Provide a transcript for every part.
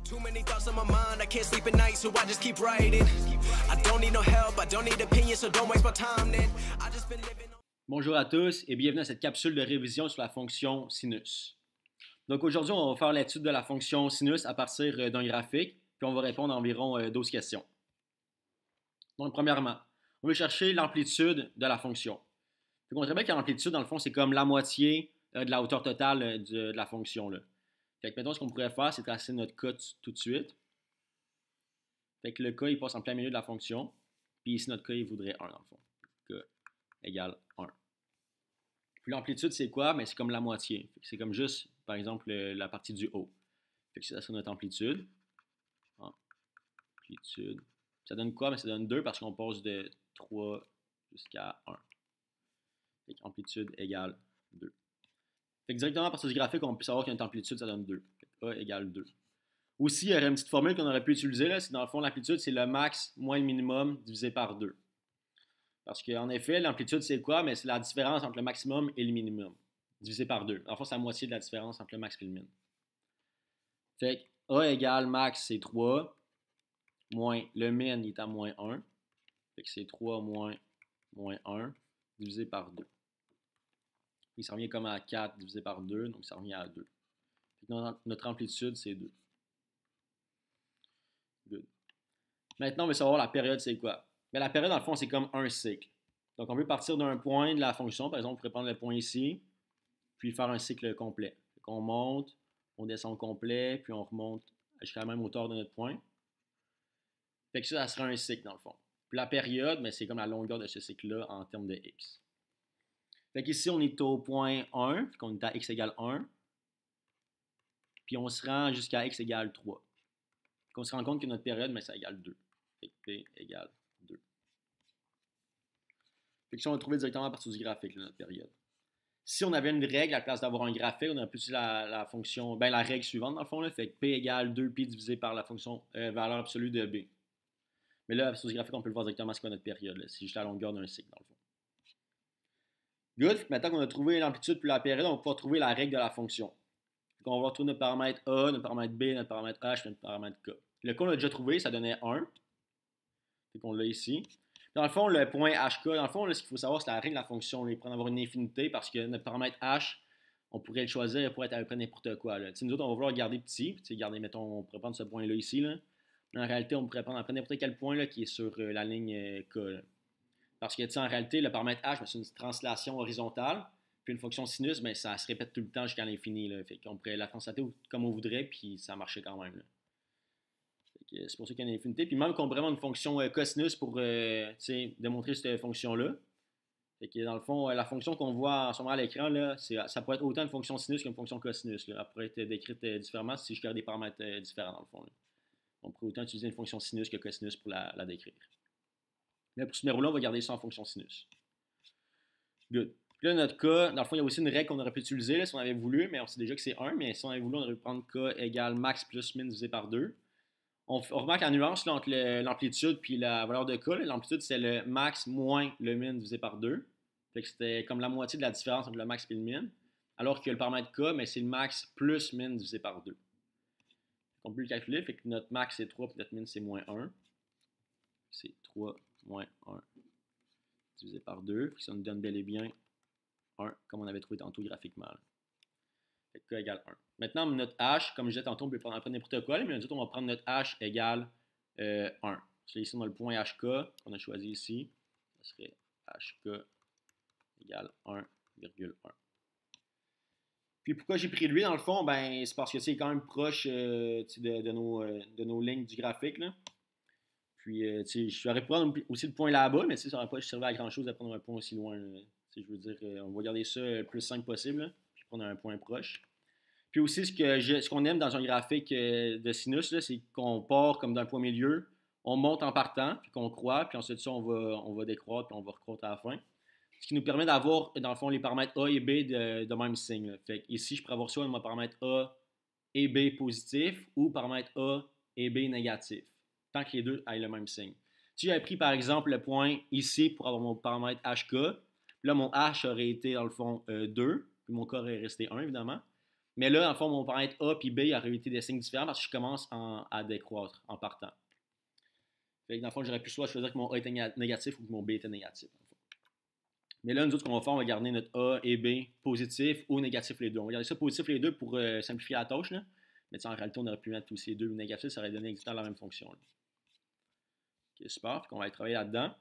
Too many thoughts on my mind, I can't sleep at night, so I just keep writing. I don't need no help, I don't need opinions, so don't waste my time then. I just been living. Bonjour à tous et bienvenue à cette capsule de révision sur la fonction sinus. Donc aujourd'hui, on va faire l'étude de la fonction sinus à partir d'un graphique, puis on va répondre à environ 12 questions. Donc premièrement, on veut chercher l'amplitude de la fonction. On dirait bien que l'amplitude, dans le fond, c'est comme la moitié de la hauteur totale de la fonction, là. Fait que, mettons, ce qu'on pourrait faire, c'est tracer notre cas tout de suite. Fait que le cas, il passe en plein milieu de la fonction. Puis ici, notre cas, il voudrait 1, dans le fond. K égale 1. Puis l'amplitude, c'est quoi? Mais c'est comme la moitié. C'est comme juste, par exemple, la partie du haut. Fait que ça serait notre amplitude. Amplitude. Ça donne quoi? Mais ça donne 2 parce qu'on passe de 3 jusqu'à 1. Fait que amplitude égale 2. Fait que directement à partir du graphique, on peut savoir que notre amplitude, ça donne 2. Fait que A égale 2. Aussi, il y aurait une petite formule qu'on aurait pu utiliser, là, c'est dans le fond, l'amplitude, c'est le max moins le minimum divisé par 2. Parce qu'en effet, l'amplitude, c'est quoi? Mais c'est la différence entre le maximum et le minimum, divisé par 2. En fait, c'est la moitié de la différence entre le max et le min. Fait que A égale max, c'est 3, moins le min, il est à moins 1. Fait que c'est 3 moins 1, divisé par 2. Puis ça revient comme à 4 divisé par 2, donc ça revient à 2. Fait que notre amplitude, c'est 2. Good. Maintenant, on veut savoir la période, c'est quoi? Mais la période, dans le fond, c'est comme un cycle. Donc, on veut partir d'un point de la fonction. Par exemple, on pourrait prendre le point ici, puis faire un cycle complet. Donc, on monte, on descend complet, puis on remonte jusqu'à la même hauteur de notre point. Fait que ça serait un cycle, dans le fond. Puis la période, c'est comme la longueur de ce cycle-là en termes de x. Fait qu'ici, on est au point 1, puis qu'on est à x égale 1. Puis on se rend jusqu'à x égale 3. Puis on se rend compte que notre période, ça égale 2. Fait que P égale 2. Fait que si on va trouver directement à partir du graphique, là, notre période. Si on avait une règle à la place d'avoir un graphique, on aurait pu utiliser la fonction, la règle suivante dans le fond, là, fait que P égale 2pi divisé par la fonction valeur absolue de B. Mais là, sur ce graphique, on peut le voir directement c'est quoi notre période. C'est juste la longueur d'un cycle dans le fond. Good. Maintenant qu'on a trouvé l'amplitude puis la période, on va pouvoir trouver la règle de la fonction. Donc, on va retrouver notre paramètre A, notre paramètre B, notre paramètre H et notre paramètre K. Le cas, on l'a déjà trouvé, ça donnait 1. Fait qu'on l'a ici. Dans le fond, le point HK, dans le fond, là, ce qu'il faut savoir, c'est la règle de la fonction. Là, il prend d'avoir une infinité parce que notre paramètre H, on pourrait le choisir pour être à peu près n'importe quoi. Là. Nous autres, on va vouloir garder petit. Garder, mettons, on pourrait prendre ce point-là ici. Là. Mais en réalité, on pourrait prendre n'importe quel point là, qui est sur la ligne K. Là. Parce que, en réalité, le paramètre H, c'est une translation horizontale. Puis une fonction sinus, ça se répète tout le temps jusqu'à l'infini. Fait qu'on pourrait la translater comme on voudrait, puis ça marchait quand même. Là. C'est pour ça qu'il y a une infinité. Puis même qu'on pourrait avoir une fonction cosinus pour démontrer cette fonction-là. Fait que dans le fond, la fonction qu'on voit en ce moment à l'écran, là, ça pourrait être autant une fonction sinus qu'une fonction cosinus. Là. Elle pourrait être décrite différemment si je garde des paramètres différents dans le fond. Là. On pourrait autant utiliser une fonction sinus que cosinus pour la décrire. Mais pour ce numéro-là, on va garder ça en fonction sinus. Good. Puis là, notre cas, dans le fond, il y a aussi une règle qu'on aurait pu utiliser là, si on avait voulu, mais on sait déjà que c'est 1. Mais si on avait voulu, on aurait pu prendre K égale max plus min divisé par 2. On remarque la nuance là, entre l'amplitude et la valeur de K. L'amplitude, c'est le max moins le min divisé par 2. Fait que c'était comme la moitié de la différence entre le max et le min. Alors que le paramètre K, c'est le max plus min divisé par 2. On peut le calculer. Fait que notre max, c'est 3 et notre min, c'est moins 1. C'est 3 moins 1 divisé par 2. Ça nous donne bel et bien 1, comme on avait trouvé tantôt graphiquement. Là. Fait que K égale 1. Maintenant, notre H, comme je disais tantôt, on peut prendre après n'importe quoi, mais nous autres, on va prendre notre H égale 1. C'est ici, on a le point HK qu'on a choisi ici. Ça serait HK égale 1,1. Puis pourquoi j'ai pris lui, dans le fond, c'est parce que c'est quand même proche de nos lignes du graphique. Là. Puis, j'aurais pu prendre aussi le point là-bas, mais ça n'aurait pas servi à grand-chose de prendre un point aussi loin. Je veux dire, on va garder ça le plus simple possible, là, puis prendre un point proche. Puis aussi, ce qu'on aime dans un graphique de sinus, là, c'est qu'on part comme d'un point milieu, on monte en partant, puis qu'on croît, puis ensuite ça, on va décroître, puis on va recroître à la fin. Ce qui nous permet d'avoir, dans le fond, les paramètres A et B de même signe. Là. Fait ici, je pourrais avoir soit mon paramètre A et B positif, ou paramètre A et B négatif, tant que les deux aient le même signe. Si j'avais pris, par exemple, le point ici pour avoir mon paramètre HK, là, mon H aurait été, dans le fond, 2, puis mon K aurait resté 1, évidemment. Mais là, dans le fond, mon paramètre A puis B aurait été des signes différents parce que je commence à décroître en partant. Fait que dans le fond, j'aurais pu soit choisir que mon A était négatif ou que mon B était négatif. Mais là, nous autres, ce qu'on va faire, on va garder notre A et B positif ou négatif les deux. On va garder ça positif les deux pour simplifier la tâche. Là. Mais en réalité, on aurait pu mettre aussi les deux négatifs, ça aurait donné exactement la même fonction. Là. Ok, super. Fait qu'on va aller travailler là-dedans.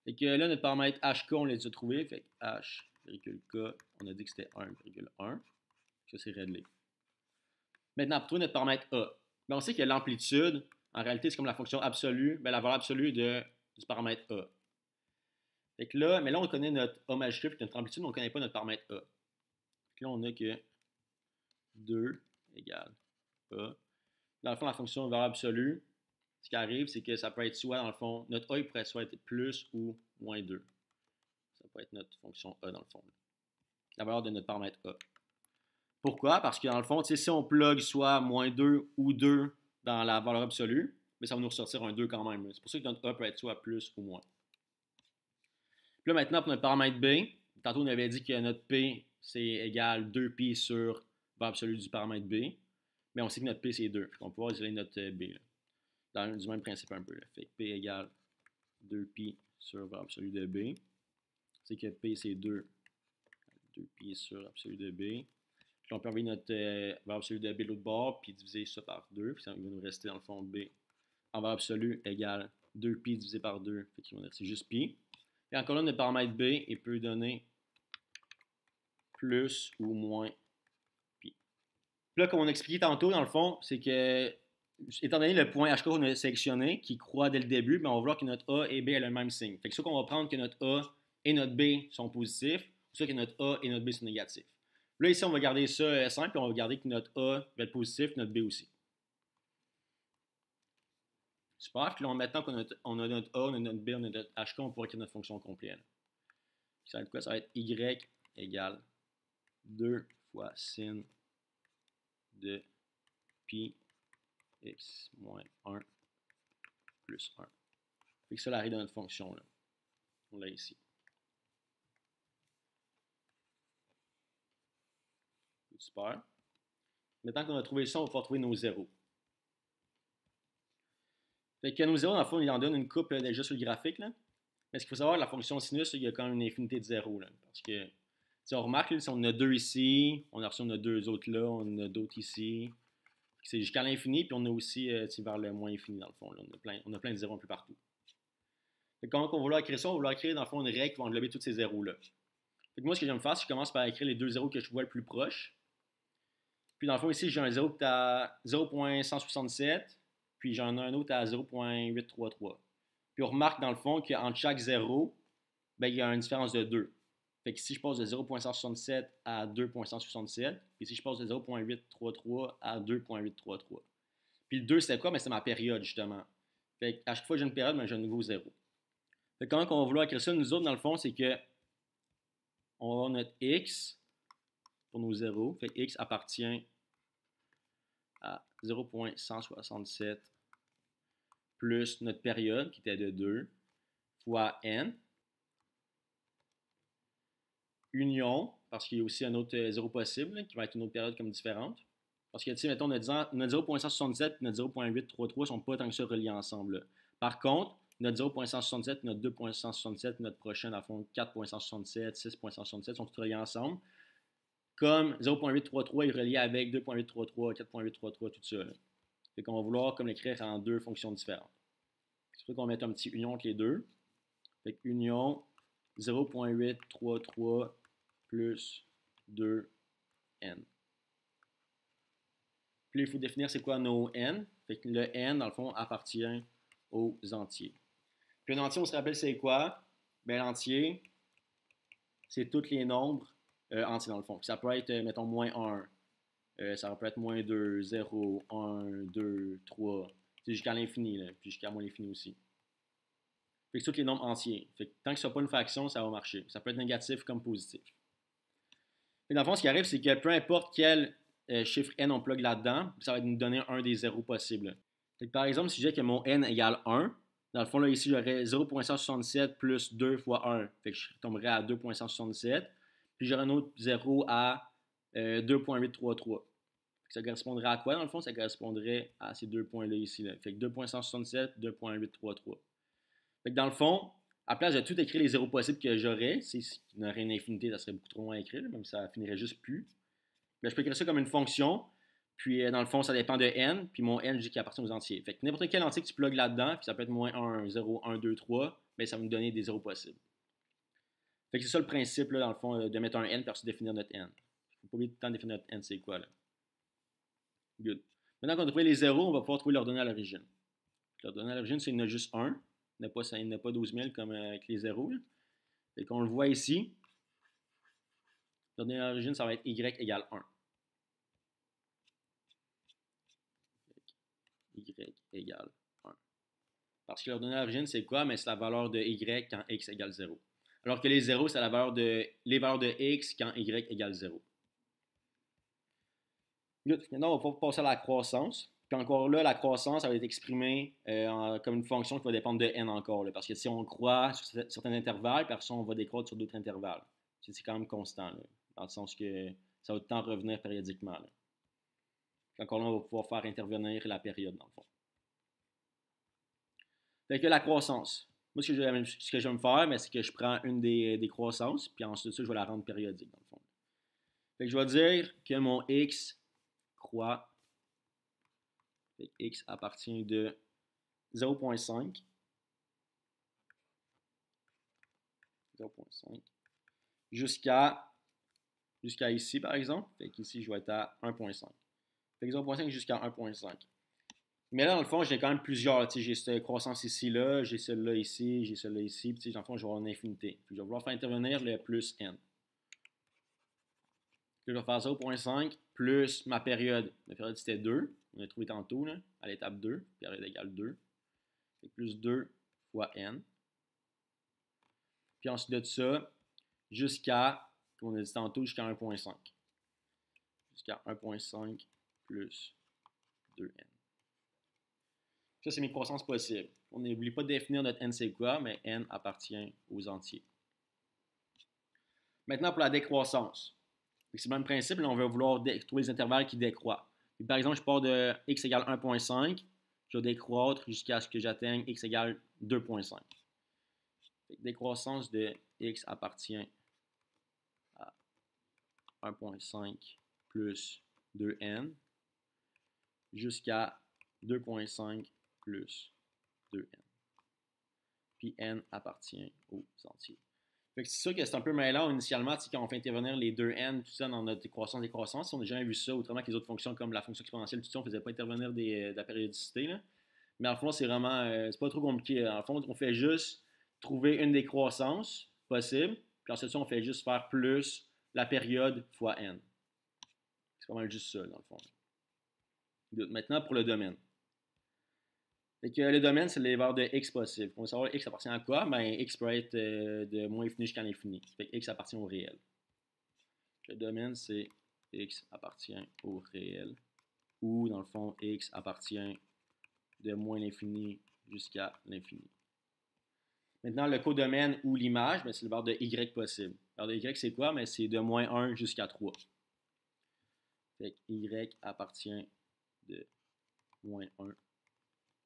Fait que là, notre paramètre HK, on l'a déjà trouvé. Fait que H,K, on a dit que c'était 1,1. Ça, c'est réglé. Maintenant, pour trouver notre paramètre A, ben, on sait que l'amplitude, en réalité, c'est comme la fonction absolue, ben, la valeur absolue du paramètre A. Fait que là, mais là, on connaît notre A majuscule et notre amplitude, mais on ne connaît pas notre paramètre A. Fait que là, on a que 2 égale A. Dans le fond, la fonction valeur absolue, ce qui arrive, c'est que ça peut être soit, dans le fond, notre A il pourrait soit être plus ou moins 2. Ça peut être notre fonction A, dans le fond. La valeur de notre paramètre A. Pourquoi? Parce que dans le fond, si on plug soit moins 2 ou 2 dans la valeur absolue, mais ça va nous ressortir un 2 quand même. C'est pour ça que notre A peut être soit plus ou moins. Puis là, maintenant, pour notre paramètre B, tantôt on avait dit que notre P, c'est égal 2pi sur valeur absolue du paramètre B. Mais on sait que notre P, c'est 2. Donc on peut voir isoler notre B. Là. Dans du même principe un peu. Là. Fait que P égale 2pi sur valeur absolue de B. C'est que P, c'est 2pi sur absolue de B. Puis on peut enlever notre valeur absolue de B de l'autre bord, puis diviser ça par 2. Puis ça va nous rester dans le fond B en valeur absolue égale 2pi divisé par 2. Fait qu'il va nous rester juste pi. Et en colonne de paramètre B, il peut donner plus ou moins pi. Puis là, comme on a expliqué tantôt, dans le fond, c'est que, étant donné le point HK qu'on a sélectionné, qui croît dès le début, ben on va voir que notre A et B ont le même signe. Fait que soit qu'on va prendre que notre A et notre B sont positifs, soit que notre A et notre B sont négatifs. Là, ici, on va garder ça simple, puis on va garder que notre A va être positif, notre B aussi. Super. Puis là, maintenant qu'on a notre A, on a notre B, on a notre HK, on pourra créer notre fonction complète. Ça va être quoi? Ça va être Y égale 2 fois sin de pi x moins 1 plus 1. Fait que ça, l'arrêt de notre fonction. Là. On l'a ici. Super. Maintenant qu'on a trouvé ça, on va pouvoir trouver nos zéros. Fait que nos zéros, dans le fond, il en donne une coupe déjà sur le graphique. Là. Mais ce qu'il faut savoir, la fonction sinus, il y a quand même une infinité de zéros. Là, parce que, si on remarque, là, si on en a deux ici, on a reçu on a deux autres là, on en a d'autres ici. C'est jusqu'à l'infini, puis on a aussi vers le moins infini, dans le fond. Là. On a plein de zéros un peu partout. Fait que quand on va vouloir créer ça, on va vouloir créer, dans le fond, une règle qui va englober tous ces zéros-là. Fait que moi, ce que j'aime faire, c'est que je commence par écrire les deux zéros que je vois le plus proches. Puis dans le fond, ici, j'ai un zéro qui est à 0.167, puis j'en ai un autre à 0.833. Puis on remarque, dans le fond, qu'entre chaque zéro, ben, il y a une différence de 2. Fait que si je passe de 0.167 à 2.167, puis si je passe de 0.833 à 2.833. Puis le 2, c'était quoi? Ben, c'est ma période, justement. Fait qu'à chaque fois que j'ai une période, ben, j'ai un nouveau zéro. Fait que comment on va vouloir écrire ça, nous autres, dans le fond, c'est que on va avoir notre x pour nos zéros. Fait que x appartient à 0.167 plus notre période, qui était de 2, fois n. Union, parce qu'il y a aussi un autre zéro possible, là, qui va être une autre période comme différente. Parce que, tu sais, mettons, notre 0.167 et notre 0.833 ne sont pas tant que ça reliés ensemble. Là. Par contre, notre 0.167 et notre 2.167, notre prochain, à fond, 4.167, 6.167 sont tous reliés ensemble. Comme 0.833 est relié avec 2.833, 4.833, tout ça. Là. Fait qu'on va vouloir comme l'écrire en deux fonctions différentes. C'est pour ça qu'on va mettre un petit union entre les deux. Fait que union 0.833 plus 2n. Puis il faut définir c'est quoi nos n. Fait que le n, dans le fond, appartient aux entiers. Puis un entier, on se rappelle c'est quoi? Ben l'entier, c'est tous les nombres entiers dans le fond. Puis ça peut être, mettons, moins 1. Ça peut être moins 2, 0, 1, 2, 3. C'est jusqu'à l'infini, puis jusqu'à moins l'infini aussi. Fait que tous les nombres entiers. Fait que tant que ce n'est pas une fraction, ça va marcher. Ça peut être négatif comme positif. Et dans le fond, ce qui arrive, c'est que peu importe quel chiffre n on plug là-dedans, ça va nous donner un des zéros possibles. Fait que par exemple, si je dis que mon n égale 1, dans le fond, là, ici, j'aurais 0.167 plus 2 fois 1. Fait que je tomberais à 2.167. Puis j'aurais un autre 0 à 2.833. Ça correspondrait à quoi, dans le fond? Ça correspondrait à ces deux points-là ici. Là. Fait que 2.167, 2.833. Fait que dans le fond, à place de tout écrire les zéros possibles que j'aurais, s'il y en aurait une infinité, ça serait beaucoup trop long à écrire, même si ça finirait juste plus. Là, je peux écrire ça comme une fonction, puis dans le fond, ça dépend de n, puis mon n, je dis qu'il appartient aux entiers. Fait que n'importe quel entier que tu plugues là-dedans, puis ça peut être moins 1, 0, 1, 2, 3, mais ça va nous donner des zéros possibles. Fait que c'est ça le principe, là, dans le fond, de mettre un n, puis ensuite définir notre n. Il ne faut pas oublier tout le temps de définir notre n, c'est quoi, là. Good. Maintenant qu'on a trouvé les zéros, on va pouvoir trouver l'ordonnée à l'origine. L'ordonnée à l'origine, c'est qu'il y en a juste un. Il n'y en a pas 12 000 comme avec les zéros. Là. Fait qu'on le voit ici. L'ordonnée à l'origine, ça va être y égale 1. Y égale 1. Parce que l'ordonnée à l'origine, c'est quoi? Mais c'est la valeur de y quand x égale 0. Alors que les zéros, c'est les valeurs de x quand y égale 0. Maintenant, on va pouvoir passer à la croissance. Puis encore là, la croissance, ça va être exprimée comme une fonction qui va dépendre de n encore. Là, parce que si on croît sur certains intervalles, puis après on va décroître sur d'autres intervalles. C'est quand même constant, là, dans le sens que ça va tout le temps revenir périodiquement. Là. Puis encore là, on va pouvoir faire intervenir la période, dans le fond. Fait que la croissance. Moi, ce que je vais me faire, c'est que je prends une des croissances, puis ensuite ça, je vais la rendre périodique, dans le fond. Fait que je vais dire que mon x croît. X appartient de 0.5 jusqu'à ici, par exemple. Fait qu'ici, je vais être à 1.5. Fait que 0.5 jusqu'à 1.5. Mais là, dans le fond, j'ai quand même plusieurs. J'ai cette croissance ici-là, j'ai celle-là ici, j'ai celle-là ici. Puis, dans le fond, je vais avoir une infinité. Puis, je vais vouloir faire intervenir le plus n. Puis, je vais faire 0.5 plus ma période. Ma période, c'était 2. On a trouvé tantôt, là, à l'étape 2. Période égale 2. Fait plus 2 fois n. Puis ensuite de ça, jusqu'à, comme on a dit tantôt, jusqu'à 1.5. Jusqu'à 1.5 plus 2n. Ça, c'est mes croissances possibles. On n'oublie pas de définir notre n c'est quoi, mais n appartient aux entiers. Maintenant, pour la décroissance. C'est le même principe, là, on va vouloir trouver les intervalles qui décroît. Puis, par exemple, je pars de x égale 1.5, je vais décroître jusqu'à ce que j'atteigne x égale 2.5. Décroissance de x appartient à 1.5 plus 2n jusqu'à 2.5 plus 2n. Puis n appartient aux entiers. C'est sûr que c'est un peu mêlant initialement, quand on fait intervenir les 2n, tout ça dans notre décroissance, on n'a jamais vu ça, autrement que les autres fonctions comme la fonction exponentielle, tout ça, on ne faisait pas intervenir de la périodicité. Là. Mais en fond, c'est vraiment, c'est pas trop compliqué. En fond, on fait juste trouver une décroissance possible, puis ensuite on fait juste faire plus la période fois n. C'est pas mal juste ça, dans le fond. Maintenant, pour le domaine. Fait que le domaine, c'est les valeurs de x possibles. On va savoir x appartient à quoi? Ben, x peut être de moins infini jusqu'à l'infini. Fait que x appartient au réel. Le domaine, c'est x appartient au réel. Ou, dans le fond, x appartient de moins l'infini jusqu'à l'infini. Maintenant, le codomaine ou l'image, ben, c'est le valeur de y possible. La valeur de y, c'est quoi? Ben, c'est de moins 1 jusqu'à 3. Fait que y appartient de moins 1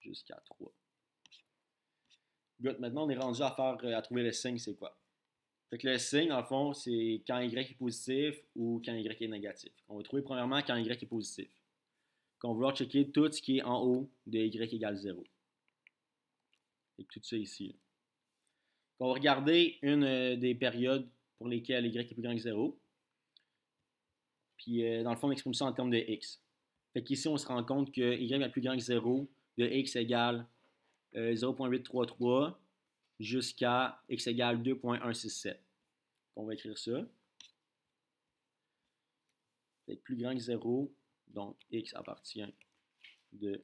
jusqu'à 3. Good. Maintenant, on est rendu à trouver le signe, c'est quoi? Fait que le signe, dans le fond, c'est quand y est positif ou quand y est négatif. On va trouver premièrement quand y est positif. On va vouloir checker tout ce qui est en haut de y égale 0. Fait que tout ça ici. Là. On va regarder une des périodes pour lesquelles y est plus grand que 0. Puis, dans le fond, on exprime ça en termes de x. Fait qu'ici, on se rend compte que y est plus grand que 0 de x égale 0.833 jusqu'à x égale 2.167. On va écrire ça. Fait que plus grand que 0, donc x appartient de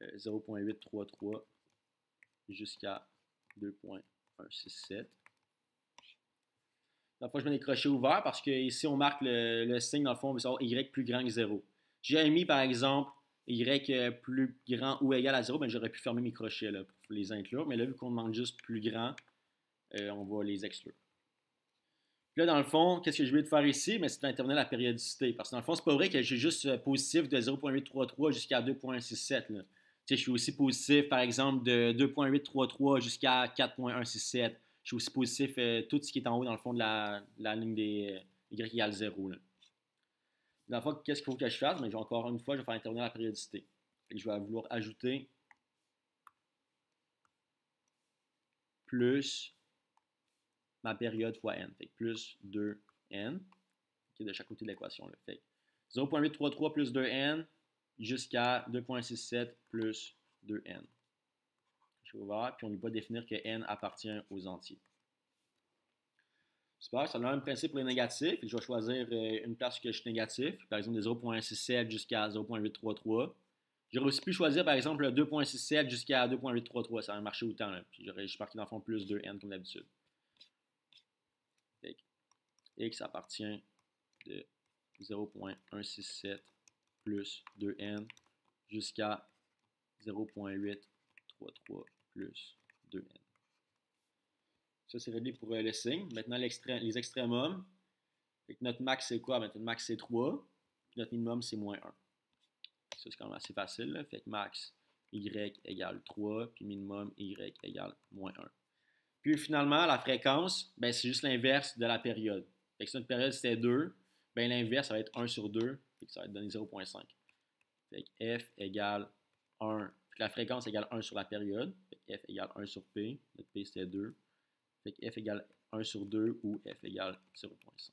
0.833 jusqu'à 2.167. Dans le fond, je mets des crochets ouverts parce que ici, on marque le signe, dans le fond, on veut savoir y plus grand que 0. J'ai mis, par exemple, y plus grand ou égal à 0, ben, j'aurais pu fermer mes crochets là, pour les inclure. Mais là, vu qu'on demande juste plus grand, on va les exclure. Puis là, dans le fond, qu'est-ce que je vais de faire ici? Mais c'est d'intervenir la périodicité. Parce que dans le fond, c'est pas vrai que j'ai juste positif de 0.833 jusqu'à 2.67. Là. Je suis aussi positif, par exemple, de 2.833 jusqu'à 4.167. Je suis aussi positif tout ce qui est en haut, dans le fond, de la ligne des y égale 0. Là. Dans le fond, qu'est-ce qu'il faut que je fasse? Mais encore une fois, je vais faire intervenir la périodicité. Et je vais vouloir ajouter plus ma période fois n. Fait plus 2n de chaque côté de l'équation. 0.833 plus 2n jusqu'à 2.67 plus 2n. Je vais voir, puis on ne va définir que n appartient aux entiers. Super, ça a le même principe pour les négatifs. Je vais choisir une place où je suis négatif, par exemple de 0.67 jusqu'à 0.833. J'aurais aussi pu choisir par exemple 2.67 jusqu'à 2.833, ça va marcher autant. Là. Puis j'aurais juste marqué dans le fond plus 2n comme d'habitude. X appartient de 0.167 plus 2n jusqu'à 0.833 plus 2n. Ça, c'est réglé pour le signe. Maintenant, les extrémums. Notre max, c'est quoi? Notre max, c'est 3. Puis notre minimum, c'est moins 1. Ça, c'est quand même assez facile. Là. Fait que max, y égale 3. Puis minimum, y égale moins 1. Puis finalement, la fréquence, ben, c'est juste l'inverse de la période. Fait que si notre période, c'était 2, ben, l'inverse, ça va être 1 sur 2. Fait que ça va être donné 0.5. Fait que f égale 1. Fait que la fréquence égale 1 sur la période. Fait que f égale 1 sur p. Notre p, c'était 2. Fait que f égale 1 sur 2 ou f égale 0.5.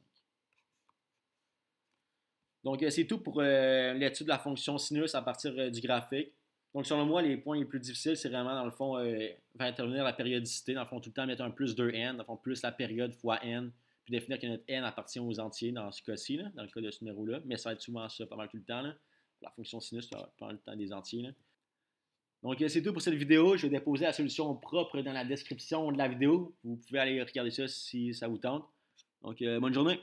Donc, c'est tout pour l'étude de la fonction sinus à partir du graphique. Donc, selon moi, les points les plus difficiles, c'est vraiment, dans le fond, faire intervenir la périodicité. Dans le fond, tout le temps mettre un plus 2n, dans le fond, plus la période fois n, puis définir que notre n appartient aux entiers dans ce cas-ci, dans le cas de ce numéro-là. Mais ça va être souvent ça, pas mal tout le temps. Là. La fonction sinus, ça va pas mal le temps des entiers. Là. Donc, c'est tout pour cette vidéo. Je vais déposer la solution propre dans la description de la vidéo. Vous pouvez aller regarder ça si ça vous tente. Donc, bonne journée!